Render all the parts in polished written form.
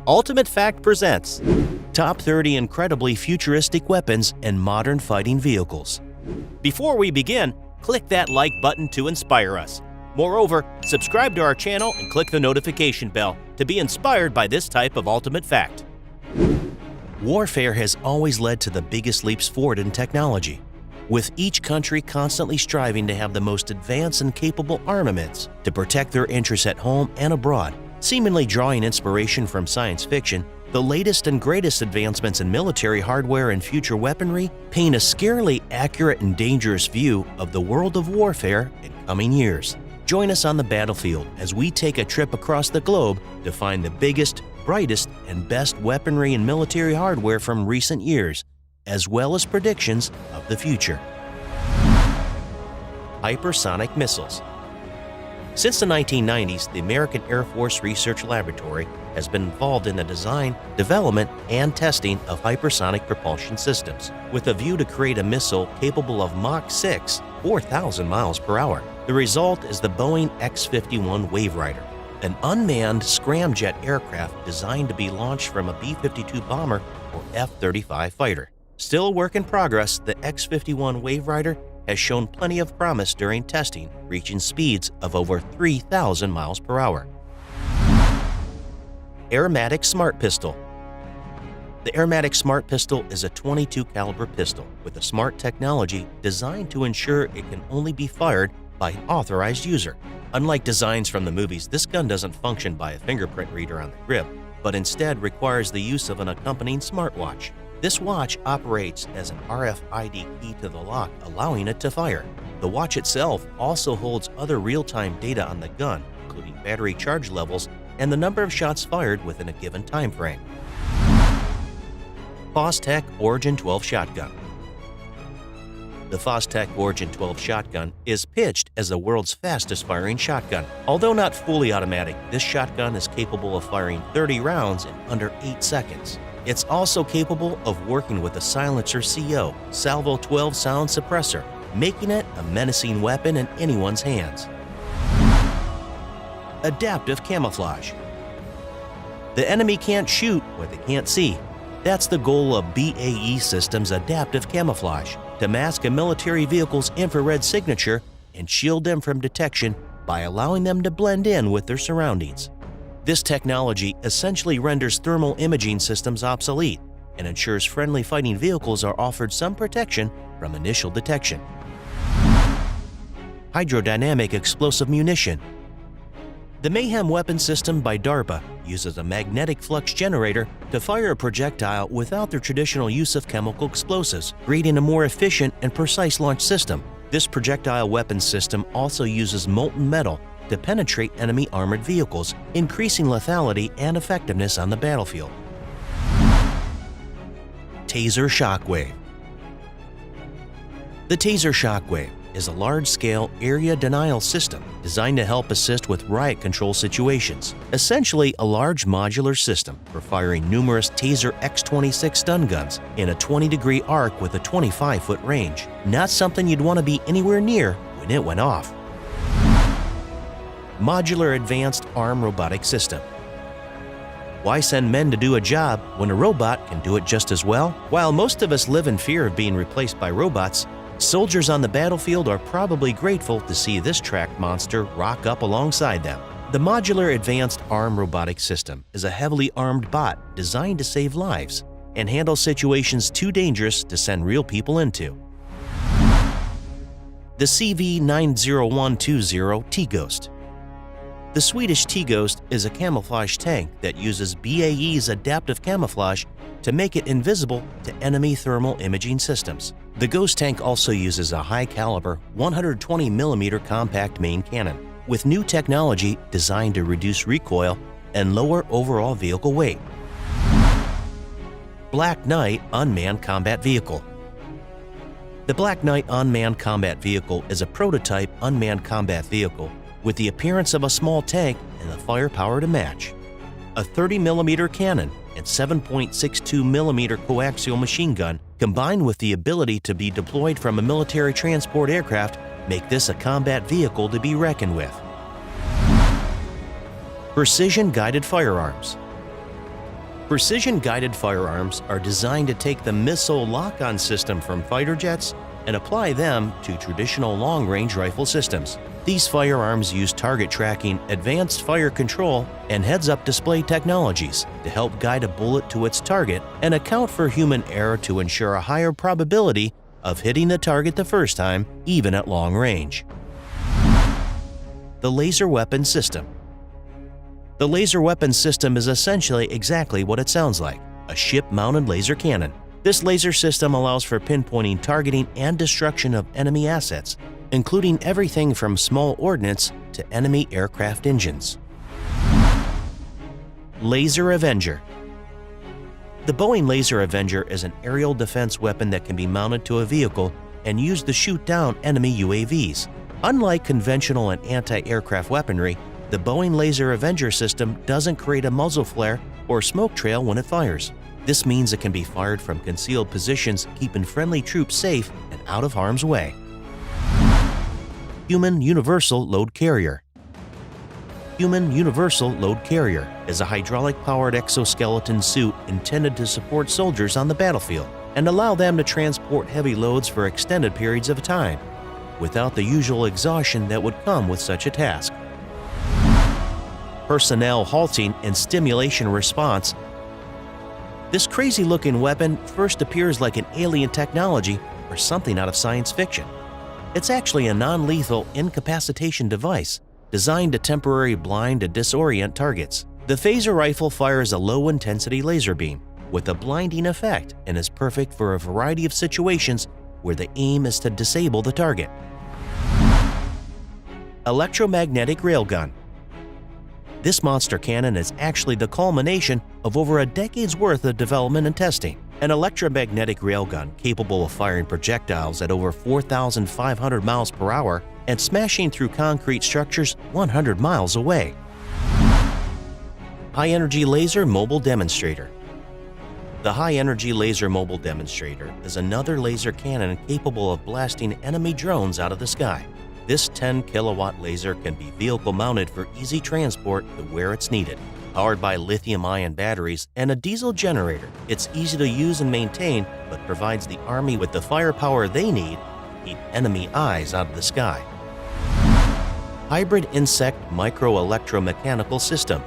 Ultimate Fact presents Top 30 Incredibly Futuristic Weapons and Modern Fighting Vehicles. Before we begin, click that like button to inspire us. Moreover, subscribe to our channel and click the notification bell to be inspired by this type of ultimate fact. Warfare has always led to the biggest leaps forward in technology, with each country constantly striving to have the most advanced and capable armaments to protect their interests at home and abroad. Seemingly drawing inspiration from science fiction, the latest and greatest advancements in military hardware and future weaponry paint a scarily accurate and dangerous view of the world of warfare in coming years. Join us on the battlefield as we take a trip across the globe to find the biggest, brightest, and best weaponry and military hardware from recent years, as well as predictions of the future. Hypersonic missiles. Since the 1990s, the American Air Force Research Laboratory has been involved in the design, development, and testing of hypersonic propulsion systems, with a view to create a missile capable of Mach 6, 4,000 miles per hour. The result is the Boeing X-51 Waverider, an unmanned scramjet aircraft designed to be launched from a B-52 bomber or F-35 fighter. Still a work in progress, the X-51 Waverider has shown plenty of promise during testing, reaching speeds of over 3,000 miles per hour. Airmatic Smart Pistol. The Airmatic Smart Pistol is a .22 caliber pistol with a smart technology designed to ensure it can only be fired by an authorized user. Unlike designs from the movies, this gun doesn't function by a fingerprint reader on the grip, but instead requires the use of an accompanying smartwatch. This watch operates as an RFID key to the lock, allowing it to fire. The watch itself also holds other real-time data on the gun, including battery charge levels and the number of shots fired within a given time frame. Fostech Origin 12 Shotgun. The Fostech Origin 12 shotgun is pitched as the world's fastest firing shotgun. Although not fully automatic, this shotgun is capable of firing 30 rounds in under 8 seconds. It's also capable of working with a silencer CO, Salvo 12 sound suppressor, making it a menacing weapon in anyone's hands. Adaptive Camouflage. The enemy can't shoot what they can't see. That's the goal of BAE Systems' Adaptive Camouflage, to mask a military vehicle's infrared signature and shield them from detection by allowing them to blend in with their surroundings. This technology essentially renders thermal imaging systems obsolete and ensures friendly fighting vehicles are offered some protection from initial detection. Hydrodynamic Explosive Munition. The Mayhem weapon system by DARPA uses a magnetic flux generator to fire a projectile without the traditional use of chemical explosives, creating a more efficient and precise launch system. This projectile weapon system also uses molten metal to penetrate enemy armored vehicles, increasing lethality and effectiveness on the battlefield. Taser Shockwave. The Taser Shockwave is a large-scale area denial system designed to help assist with riot control situations. Essentially, a large modular system for firing numerous Taser X26 stun guns in a 20-degree arc with a 25-foot range. Not something you'd want to be anywhere near when it went off. Modular Advanced Arm Robotic System. Why send men to do a job when a robot can do it just as well? While most of us live in fear of being replaced by robots, soldiers on the battlefield are probably grateful to see this tracked monster rock up alongside them. The Modular Advanced Arm Robotic System is a heavily armed bot designed to save lives and handle situations too dangerous to send real people into. The CV90120 T-Ghost. The Swedish T-Ghost is a camouflage tank that uses BAE's adaptive camouflage to make it invisible to enemy thermal imaging systems. The Ghost tank also uses a high-caliber 120mm compact main cannon, with new technology designed to reduce recoil and lower overall vehicle weight. Black Knight Unmanned Combat Vehicle. The Black Knight Unmanned Combat Vehicle is a prototype unmanned combat vehicle with the appearance of a small tank and the firepower to match. A 30mm cannon and 7.62mm coaxial machine gun, combined with the ability to be deployed from a military transport aircraft, make this a combat vehicle to be reckoned with. Precision-guided firearms. Precision-guided firearms are designed to take the missile lock-on system from fighter jets and apply them to traditional long-range rifle systems. These firearms use target tracking, advanced fire control, and heads-up display technologies to help guide a bullet to its target and account for human error to ensure a higher probability of hitting the target the first time, even at long range. The laser weapon system. The laser weapon system is essentially exactly what it sounds like, a ship-mounted laser cannon. This laser system allows for pinpointing, targeting, and destruction of enemy assets, including everything from small ordnance to enemy aircraft engines. Laser Avenger. The Boeing Laser Avenger is an aerial defense weapon that can be mounted to a vehicle and used to shoot down enemy UAVs. Unlike conventional and anti-aircraft weaponry, the Boeing Laser Avenger system doesn't create a muzzle flare or smoke trail when it fires. This means it can be fired from concealed positions, keeping friendly troops safe and out of harm's way. Human Universal Load Carrier. Human Universal Load Carrier is a hydraulic-powered exoskeleton suit intended to support soldiers on the battlefield and allow them to transport heavy loads for extended periods of time, without the usual exhaustion that would come with such a task. Personnel halting and stimulation response. This crazy-looking weapon first appears like an alien technology or something out of science fiction. It's actually a non-lethal incapacitation device designed to temporarily blind and disorient targets. The phaser rifle fires a low-intensity laser beam with a blinding effect and is perfect for a variety of situations where the aim is to disable the target. Electromagnetic Railgun. This monster cannon is actually the culmination of over a decade's worth of development and testing. An electromagnetic railgun capable of firing projectiles at over 4,500 miles per hour and smashing through concrete structures 100 miles away. High-Energy Laser Mobile Demonstrator. The High-Energy Laser Mobile Demonstrator is another laser cannon capable of blasting enemy drones out of the sky. This 10-kilowatt laser can be vehicle-mounted for easy transport to where it's needed. Powered by lithium-ion batteries and a diesel generator, it's easy to use and maintain, but provides the Army with the firepower they need to keep enemy eyes out of the sky. Hybrid Insect Micro-Electromechanical System.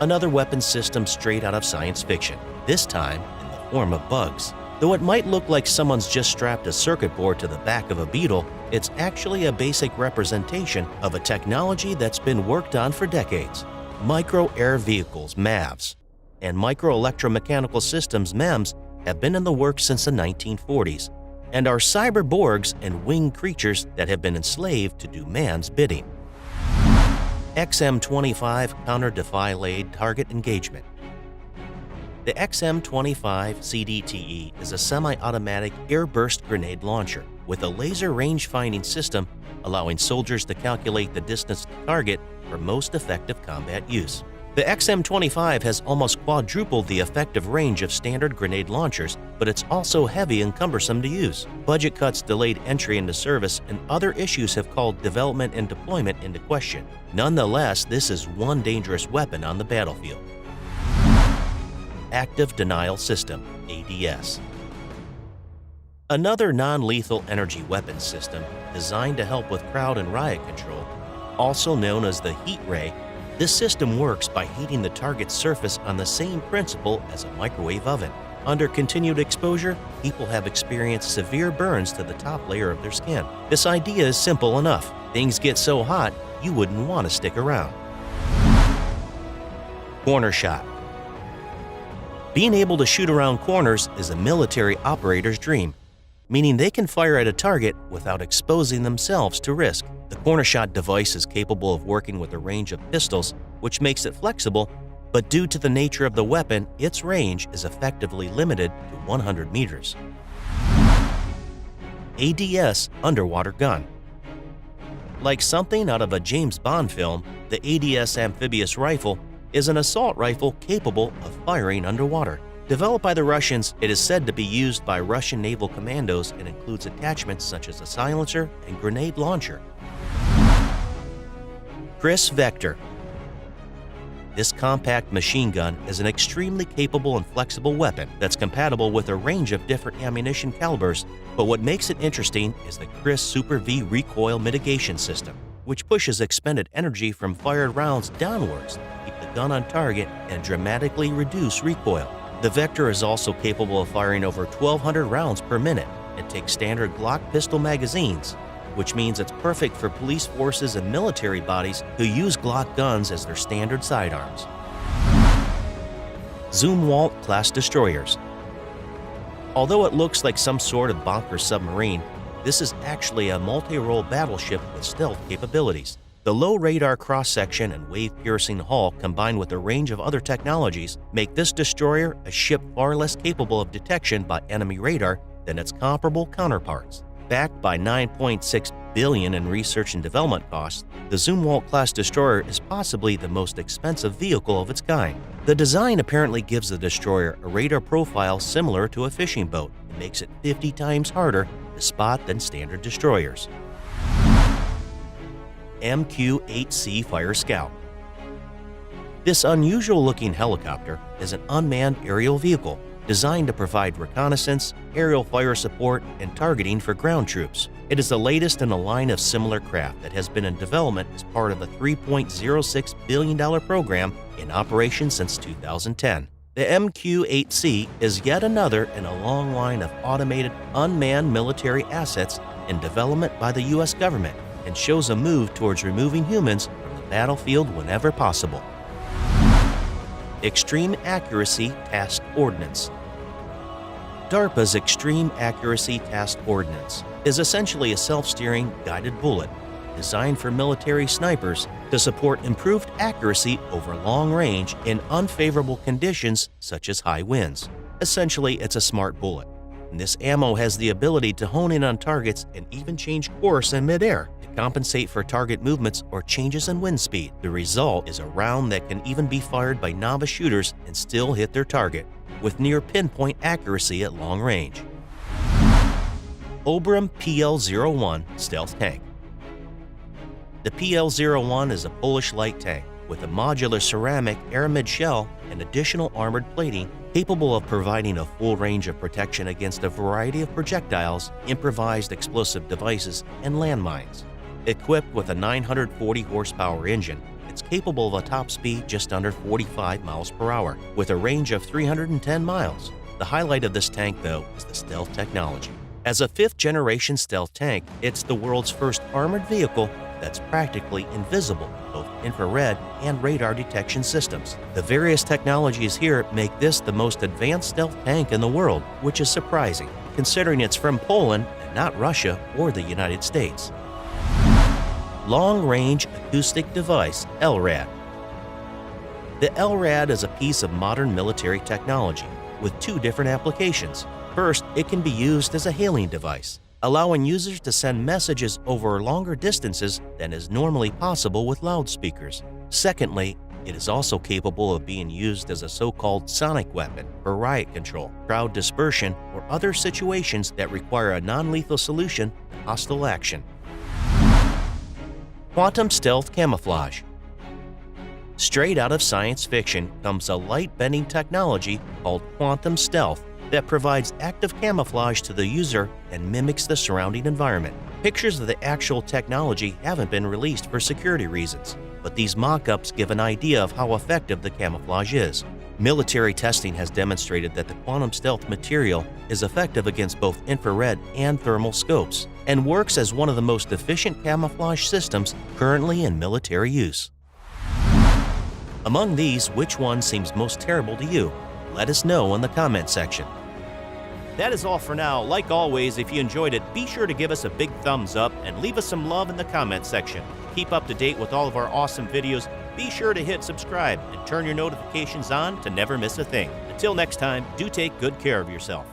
Another weapon system straight out of science fiction, this time in the form of bugs. Though it might look like someone's just strapped a circuit board to the back of a beetle, it's actually a basic representation of a technology that's been worked on for decades. Micro-air vehicles, MAVs, and micro-electromechanical systems, MEMS, have been in the works since the 1940s, and are cyberborgs and winged creatures that have been enslaved to do man's bidding. XM-25 Counter-Defilade Target Engagement. The XM-25 CDTE is a semi-automatic air-burst grenade launcher with a laser range-finding system allowing soldiers to calculate the distance to target for most effective combat use. The XM-25 has almost quadrupled the effective range of standard grenade launchers, but it's also heavy and cumbersome to use. Budget cuts, delayed entry into service, and other issues have called development and deployment into question. Nonetheless, this is one dangerous weapon on the battlefield. Active Denial System, ADS. Another non-lethal energy weapons system designed to help with crowd and riot control, also known as the heat ray. This system works by heating the target's surface on the same principle as a microwave oven. Under continued exposure, people have experienced severe burns to the top layer of their skin. This idea is simple enough. Things get so hot, you wouldn't want to stick around. Corner shot. Being able to shoot around corners is a military operator's dream, meaning they can fire at a target without exposing themselves to risk. The corner shot device is capable of working with a range of pistols, which makes it flexible, but due to the nature of the weapon, its range is effectively limited to 100 meters. ADS Underwater Gun. Like something out of a James Bond film, the ADS amphibious rifle is an assault rifle capable of firing underwater. Developed by the Russians, it is said to be used by Russian naval commandos and includes attachments such as a silencer and grenade launcher. Kriss Vector. This compact machine gun is an extremely capable and flexible weapon that's compatible with a range of different ammunition calibers, but what makes it interesting is the CRIS Super V recoil mitigation system, which pushes expended energy from fired rounds downwards to keep the gun on target and dramatically reduce recoil. The Vector is also capable of firing over 1,200 rounds per minute and takes standard Glock pistol magazines, which means it's perfect for police forces and military bodies who use Glock guns as their standard sidearms. Zumwalt class destroyers. Although it looks like some sort of bonker submarine, this is actually a multi-role battleship with stealth capabilities. The low radar cross-section and wave-piercing hull, combined with a range of other technologies, make this destroyer a ship far less capable of detection by enemy radar than its comparable counterparts. Backed by $9.6 billion in research and development costs, the Zumwalt-class destroyer is possibly the most expensive vehicle of its kind. The design apparently gives the destroyer a radar profile similar to a fishing boat and makes it 50 times harder to spot than standard destroyers. MQ-8C Fire Scout. This unusual-looking helicopter is an unmanned aerial vehicle designed to provide reconnaissance, aerial fire support, and targeting for ground troops. It is the latest in a line of similar craft that has been in development as part of a $3.06 billion program in operation since 2010. The MQ-8C is yet another in a long line of automated unmanned military assets in development by the U.S. government and shows a move towards removing humans from the battlefield whenever possible. Extreme Accuracy Tasked Ordnance. DARPA's Extreme Accuracy Tasked Ordnance is essentially a self-steering guided bullet designed for military snipers to support improved accuracy over long range in unfavorable conditions such as high winds. Essentially, it's a smart bullet. And this ammo has the ability to hone in on targets and even change course in midair to compensate for target movements or changes in wind speed. The result is a round that can even be fired by novice shooters and still hit their target, with near pinpoint accuracy at long range. Obram PL-01 Stealth Tank. The PL-01 is a Polish light tank with a modular ceramic aramid shell and additional armored plating capable of providing a full range of protection against a variety of projectiles, improvised explosive devices, and landmines. Equipped with a 940 horsepower engine, it's capable of a top speed just under 45 miles per hour, with a range of 310 miles. The highlight of this tank, though, is the stealth technology. As a fifth-generation stealth tank, it's the world's first armored vehicle that's practically invisible to both infrared and radar detection systems. The various technologies here make this the most advanced stealth tank in the world, which is surprising, considering it's from Poland and not Russia or the United States. Long Range Acoustic Device, LRAD. The LRAD is a piece of modern military technology with two different applications. First, it can be used as a hailing device, allowing users to send messages over longer distances than is normally possible with loudspeakers. Secondly, it is also capable of being used as a so-called sonic weapon for riot control, crowd dispersion, or other situations that require a non-lethal solution to hostile action. Quantum Stealth Camouflage. Straight out of science fiction comes a light-bending technology called quantum stealth that provides active camouflage to the user and mimics the surrounding environment. Pictures of the actual technology haven't been released for security reasons, but these mock-ups give an idea of how effective the camouflage is. Military testing has demonstrated that the quantum stealth material is effective against both infrared and thermal scopes and works as one of the most efficient camouflage systems currently in military use. Among these, which one seems most terrible to you? Let us know in the comment section. That is all for now. Like always, if you enjoyed it, be sure to give us a big thumbs up and leave us some love in the comment section. Keep up to date with all of our awesome videos. Be sure to hit subscribe and turn your notifications on to never miss a thing. Until next time, do take good care of yourself.